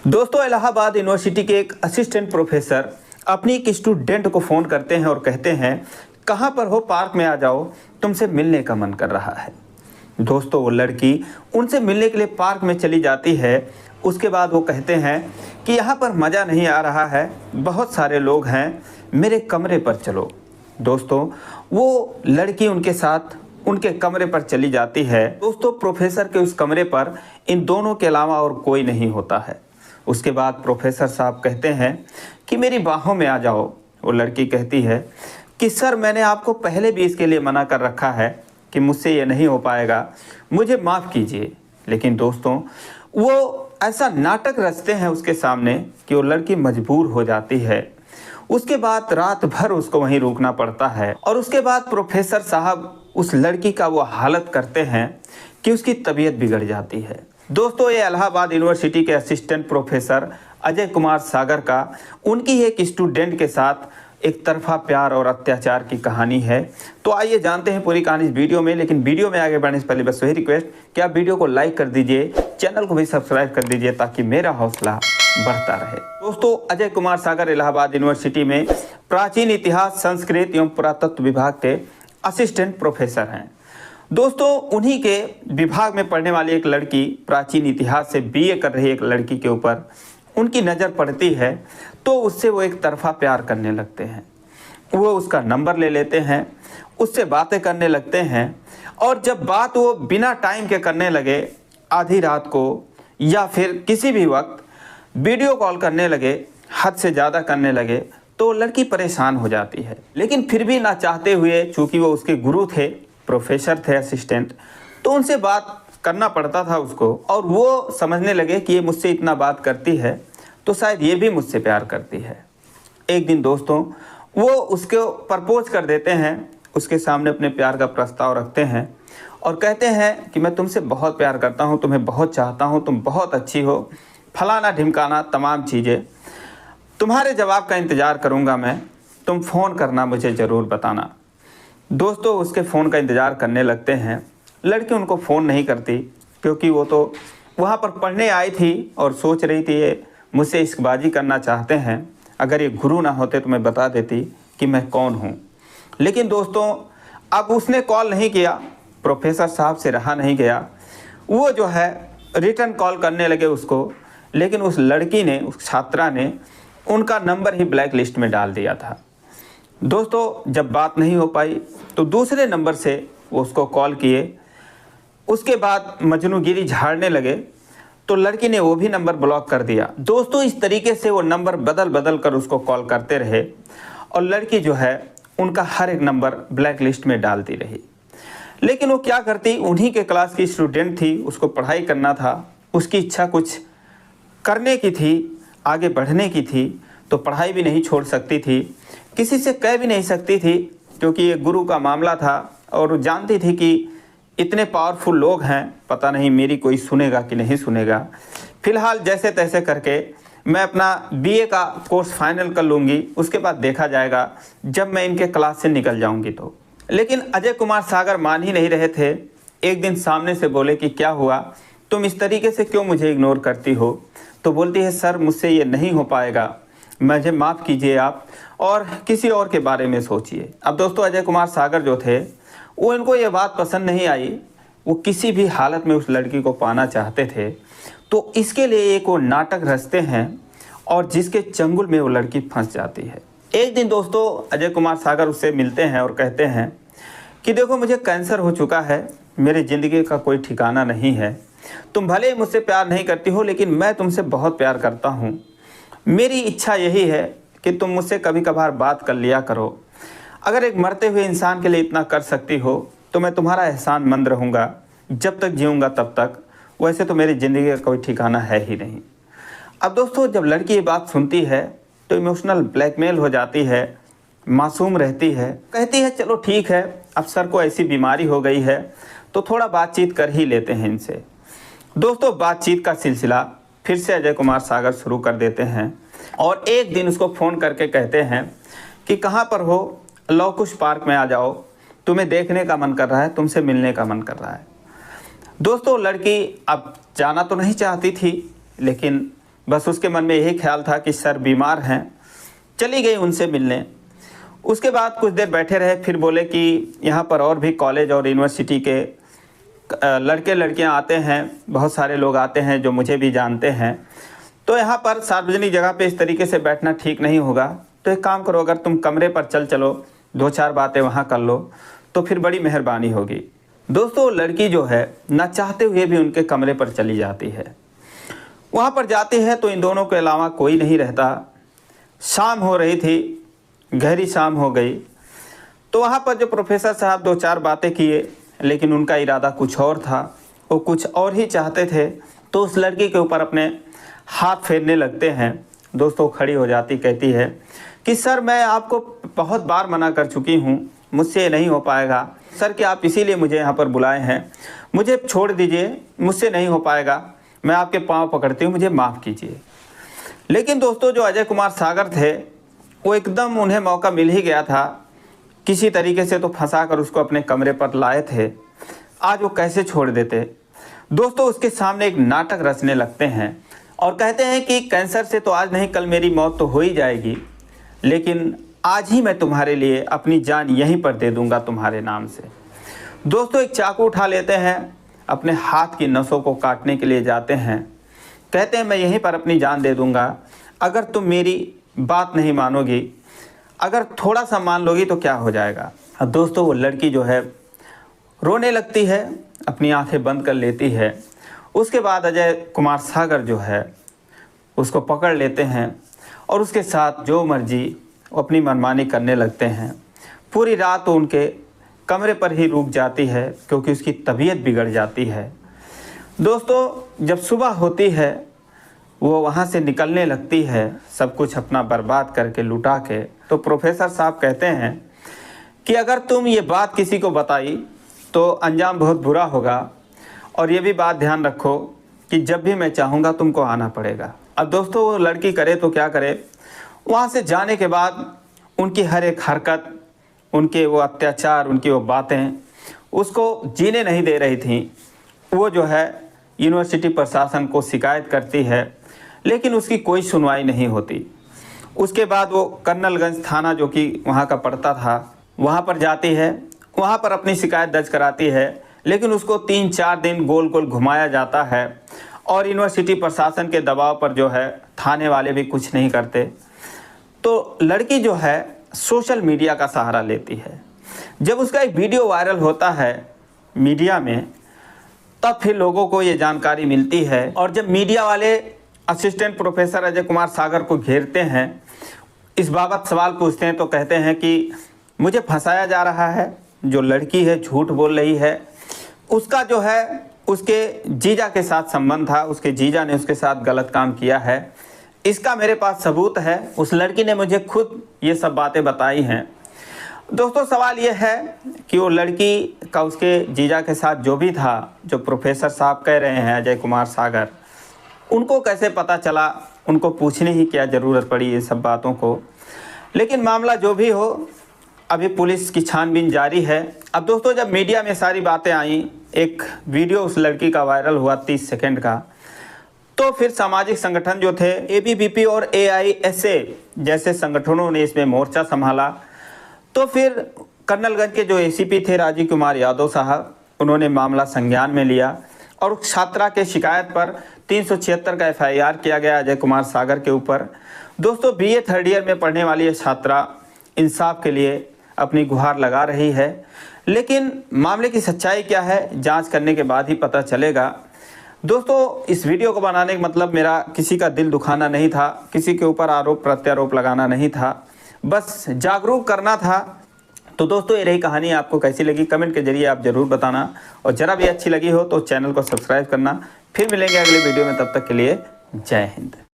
दोस्तों, इलाहाबाद यूनिवर्सिटी के एक असिस्टेंट प्रोफेसर अपनी एक स्टूडेंट को फ़ोन करते हैं और कहते हैं, कहाँ पर हो, पार्क में आ जाओ, तुमसे मिलने का मन कर रहा है। दोस्तों, वो लड़की उनसे मिलने के लिए पार्क में चली जाती है। उसके बाद वो कहते हैं कि यहाँ पर मज़ा नहीं आ रहा है, बहुत सारे लोग हैं, मेरे कमरे पर चलो। दोस्तों, वो लड़की उनके साथ उनके कमरे पर चली जाती है। दोस्तों, प्रोफेसर के उस कमरे पर इन दोनों के अलावा और कोई नहीं होता है। उसके बाद प्रोफेसर साहब कहते हैं कि मेरी बाहों में आ जाओ। वो लड़की कहती है कि सर, मैंने आपको पहले भी इसके लिए मना कर रखा है कि मुझसे ये नहीं हो पाएगा, मुझे माफ़ कीजिए। लेकिन दोस्तों, वो ऐसा नाटक रचते हैं उसके सामने कि वो लड़की मजबूर हो जाती है। उसके बाद रात भर उसको वहीं रुकना पड़ता है और उसके बाद प्रोफेसर साहब उस लड़की का वो हालत करते हैं कि उसकी तबीयत बिगड़ जाती है। दोस्तों, ये इलाहाबाद यूनिवर्सिटी के असिस्टेंट प्रोफेसर अजय कुमार सागर का उनकी एक स्टूडेंट के साथ एक तरफा प्यार और अत्याचार की कहानी है। तो आइए जानते हैं पूरी कहानी इस वीडियो में। लेकिन वीडियो में आगे बढ़ने से पहले बस वही रिक्वेस्ट कि आप वीडियो को लाइक कर दीजिए, चैनल को भी सब्सक्राइब कर दीजिए ताकि मेरा हौसला बढ़ता रहे। दोस्तों, अजय कुमार सागर इलाहाबाद यूनिवर्सिटी में प्राचीन इतिहास, संस्कृत एवं पुरातत्व विभाग के असिस्टेंट प्रोफेसर हैं। दोस्तों, उन्हीं के विभाग में पढ़ने वाली एक लड़की, प्राचीन इतिहास से बीए कर रही एक लड़की के ऊपर उनकी नज़र पड़ती है, तो उससे वो एक तरफा प्यार करने लगते हैं। वो उसका नंबर ले लेते हैं, उससे बातें करने लगते हैं और जब बात वो बिना टाइम के करने लगे, आधी रात को या फिर किसी भी वक्त वीडियो कॉल करने लगे, हद से ज़्यादा करने लगे, तो लड़की परेशान हो जाती है। लेकिन फिर भी ना चाहते हुए, चूँकि वो उसके गुरु थे, प्रोफेसर थे, असिस्टेंट, तो उनसे बात करना पड़ता था उसको। और वो समझने लगे कि ये मुझसे इतना बात करती है तो शायद ये भी मुझसे प्यार करती है। एक दिन दोस्तों, वो उसको प्रपोज कर देते हैं, उसके सामने अपने प्यार का प्रस्ताव रखते हैं और कहते हैं कि मैं तुमसे बहुत प्यार करता हूँ, तुम्हें बहुत चाहता हूँ, तुम बहुत अच्छी हो, फलाना ढिमकाना तमाम चीज़ें। तुम्हारे जवाब का इंतज़ार करूँगा मैं, तुम फ़ोन करना, मुझे ज़रूर बताना। दोस्तों, उसके फ़ोन का इंतज़ार करने लगते हैं। लड़की उनको फ़ोन नहीं करती क्योंकि वो तो वहाँ पर पढ़ने आई थी और सोच रही थी ये मुझसे इश्कबाजी करना चाहते हैं, अगर ये गुरु ना होते तो मैं बता देती कि मैं कौन हूँ। लेकिन दोस्तों, अब उसने कॉल नहीं किया, प्रोफेसर साहब से रहा नहीं गया, वो जो है रिटर्न कॉल करने लगे उसको। लेकिन उस लड़की ने, उस छात्रा ने उनका नंबर ही ब्लैक लिस्ट में डाल दिया था। दोस्तों, जब बात नहीं हो पाई तो दूसरे नंबर से वो उसको कॉल किए। उसके बाद मजनूगिरी झाड़ने लगे तो लड़की ने वो भी नंबर ब्लॉक कर दिया। दोस्तों, इस तरीके से वो नंबर बदल बदल कर उसको कॉल करते रहे और लड़की जो है उनका हर एक नंबर ब्लैक लिस्ट में डालती रही। लेकिन वो क्या करती, उन्हीं के क्लास की स्टूडेंट थी, उसको पढ़ाई करना था, उसकी इच्छा कुछ करने की थी, आगे बढ़ने की थी, तो पढ़ाई भी नहीं छोड़ सकती थी, किसी से कह भी नहीं सकती थी क्योंकि ये गुरु का मामला था और जानती थी कि इतने पावरफुल लोग हैं, पता नहीं मेरी कोई सुनेगा कि नहीं सुनेगा। फ़िलहाल जैसे तैसे करके मैं अपना बीए का कोर्स फाइनल कर लूँगी, उसके बाद देखा जाएगा जब मैं इनके क्लास से निकल जाऊँगी तो। लेकिन अजय कुमार सागर मान ही नहीं रहे थे। एक दिन सामने से बोले कि क्या हुआ, तुम इस तरीके से क्यों मुझे इग्नोर करती हो? तो बोलती है, सर मुझसे ये नहीं हो पाएगा, मुझे माफ़ कीजिए आप और किसी और के बारे में सोचिए। अब दोस्तों, अजय कुमार सागर जो थे वो, इनको ये बात पसंद नहीं आई। वो किसी भी हालत में उस लड़की को पाना चाहते थे, तो इसके लिए एक वो नाटक रचते हैं और जिसके चंगुल में वो लड़की फंस जाती है। एक दिन दोस्तों, अजय कुमार सागर उससे मिलते हैं और कहते हैं कि देखो, मुझे कैंसर हो चुका है, मेरी ज़िंदगी का कोई ठिकाना नहीं है, तुम भले ही मुझसे प्यार नहीं करती हो लेकिन मैं तुमसे बहुत प्यार करता हूँ। मेरी इच्छा यही है कि तुम मुझसे कभी कभार बात कर लिया करो। अगर एक मरते हुए इंसान के लिए इतना कर सकती हो तो मैं तुम्हारा एहसानमंद रहूँगा, जब तक जीऊँगा तब तक। वैसे तो मेरी ज़िंदगी का कोई ठिकाना है ही नहीं। अब दोस्तों, जब लड़की ये बात सुनती है तो इमोशनल ब्लैकमेल हो जाती है, मासूम रहती है, कहती है चलो ठीक है, अब सर को ऐसी बीमारी हो गई है तो थोड़ा बातचीत कर ही लेते हैं इनसे। दोस्तों, बातचीत का सिलसिला फिर से अजय कुमार सागर शुरू कर देते हैं और एक दिन उसको फ़ोन करके कहते हैं कि कहाँ पर हो, लव कुश पार्क में आ जाओ, तुम्हें देखने का मन कर रहा है, तुमसे मिलने का मन कर रहा है। दोस्तों, लड़की अब जाना तो नहीं चाहती थी, लेकिन बस उसके मन में यही ख्याल था कि सर बीमार हैं। चली गई उनसे मिलने। उसके बाद कुछ देर बैठे रहे, फिर बोले कि यहाँ पर और भी कॉलेज और यूनिवर्सिटी के लड़के लड़कियाँ आते हैं, बहुत सारे लोग आते हैं जो मुझे भी जानते हैं, तो यहाँ पर सार्वजनिक जगह पे इस तरीके से बैठना ठीक नहीं होगा। तो एक काम करो, अगर तुम कमरे पर चलो, 2-4 बातें वहाँ कर लो तो फिर बड़ी मेहरबानी होगी। दोस्तों, लड़की जो है ना चाहते हुए भी उनके कमरे पर चली जाती है। वहाँ पर जाती है तो इन दोनों के अलावा कोई नहीं रहता। शाम हो रही थी, गहरी शाम हो गई। तो वहाँ पर जो प्रोफेसर साहब 2-4 बातें किए, लेकिन उनका इरादा कुछ और था, वो कुछ और ही चाहते थे। तो उस लड़की के ऊपर अपने हाथ फेरने लगते हैं। दोस्तों, खड़ी हो जाती, कहती है कि सर मैं आपको बहुत बार मना कर चुकी हूँ, मुझसे ये नहीं हो पाएगा। सर कि आप इसीलिए मुझे यहाँ पर बुलाए हैं, मुझे छोड़ दीजिए, मुझसे नहीं हो पाएगा, मैं आपके पाँव पकड़ती हूँ, मुझे माफ़ कीजिए। लेकिन दोस्तों, जो अजय कुमार सागर थे, वो एकदम उन्हें मौका मिल ही गया था, किसी तरीके से तो फंसा कर उसको अपने कमरे पर लाए थे। आज वो कैसे छोड़ देते। दोस्तों, उसके सामने एक नाटक रचने लगते हैं और कहते हैं कि कैंसर से तो आज नहीं कल मेरी मौत तो हो ही जाएगी, लेकिन आज ही मैं तुम्हारे लिए अपनी जान यहीं पर दे दूंगा तुम्हारे नाम से। दोस्तों, एक चाकू उठा लेते हैं, अपने हाथ की नसों को काटने के लिए जाते हैं। कहते हैं मैं यहीं पर अपनी जान दे दूंगा, अगर तुम मेरी बात नहीं मानोगी, अगर थोड़ा सा मान लोगी तो क्या हो जाएगा। अब दोस्तों, वो लड़की जो है रोने लगती है, अपनी आंखें बंद कर लेती है। उसके बाद अजय कुमार सागर जो है उसको पकड़ लेते हैं और उसके साथ जो मर्जी वो अपनी मनमानी करने लगते हैं। पूरी रात वो उनके कमरे पर ही रुक जाती है, क्योंकि उसकी तबीयत बिगड़ जाती है। दोस्तों, जब सुबह होती है, वो वहाँ से निकलने लगती है, सब कुछ अपना बर्बाद करके, लुटा के। तो प्रोफेसर साहब कहते हैं कि अगर तुम ये बात किसी को बताई तो अंजाम बहुत बुरा होगा, और ये भी बात ध्यान रखो कि जब भी मैं चाहूँगा तुमको आना पड़ेगा। अब दोस्तों, वो लड़की करे तो क्या करे। वहाँ से जाने के बाद उनकी हर एक हरकत, उनके वो अत्याचार, उनकी वो बातें उसको जीने नहीं दे रही थी। वो जो है यूनिवर्सिटी प्रशासन को शिकायत करती है, लेकिन उसकी कोई सुनवाई नहीं होती। उसके बाद वो कर्नलगंज थाना, जो कि वहाँ का पड़ता था, वहाँ पर जाती है, वहाँ पर अपनी शिकायत दर्ज कराती है, लेकिन उसको 3-4 दिन गोल गोल घुमाया जाता है और यूनिवर्सिटी प्रशासन के दबाव पर जो है थाने वाले भी कुछ नहीं करते। तो लड़की जो है सोशल मीडिया का सहारा लेती है। जब उसका एक वीडियो वायरल होता है मीडिया में, तब फिर लोगों को ये जानकारी मिलती है, और जब मीडिया वाले असिस्टेंट प्रोफेसर अजय कुमार सागर को घेरते हैं, इस बाबत सवाल पूछते हैं, तो कहते हैं कि मुझे फंसाया जा रहा है, जो लड़की है झूठ बोल रही है, उसका जो है उसके जीजा के साथ संबंध था, उसके जीजा ने उसके साथ गलत काम किया है, इसका मेरे पास सबूत है, उस लड़की ने मुझे खुद ये सब बातें बताई हैं। दोस्तों, सवाल ये है कि वो लड़की का उसके जीजा के साथ जो भी था, जो प्रोफेसर साहब कह रहे हैं अजय कुमार सागर, उनको कैसे पता चला, उनको पूछने ही क्या ज़रूरत पड़ी ये सब बातों को। लेकिन मामला जो भी हो, अभी पुलिस की छानबीन जारी है। अब दोस्तों, जब मीडिया में सारी बातें आई, एक वीडियो उस लड़की का वायरल हुआ 30 सेकंड का, तो फिर सामाजिक संगठन जो थे, ABVP और AISA जैसे संगठनों ने इसमें मोर्चा संभाला। तो फिर कर्नलगंज के जो ACP थे राजीव कुमार यादव साहब, उन्होंने मामला संज्ञान में लिया और उस छात्रा के शिकायत पर 376 का FIR किया गया अजय कुमार सागर के ऊपर। दोस्तों, BA 3rd ईयर में पढ़ने वाली ये छात्रा इंसाफ के लिए अपनी गुहार लगा रही है, लेकिन मामले की सच्चाई क्या है, जांच करने के बाद ही पता चलेगा। दोस्तों, इस वीडियो को बनाने का मतलब मेरा किसी का दिल दुखाना नहीं था, किसी के ऊपर आरोप प्रत्यारोप लगाना नहीं था, बस जागरूक करना था। तो दोस्तों, ये रही कहानी। आपको कैसी लगी कमेंट के जरिए आप ज़रूर बताना, और ज़रा भी अच्छी लगी हो तो चैनल को सब्सक्राइब करना। फिर मिलेंगे अगले वीडियो में, तब तक के लिए जय हिंद।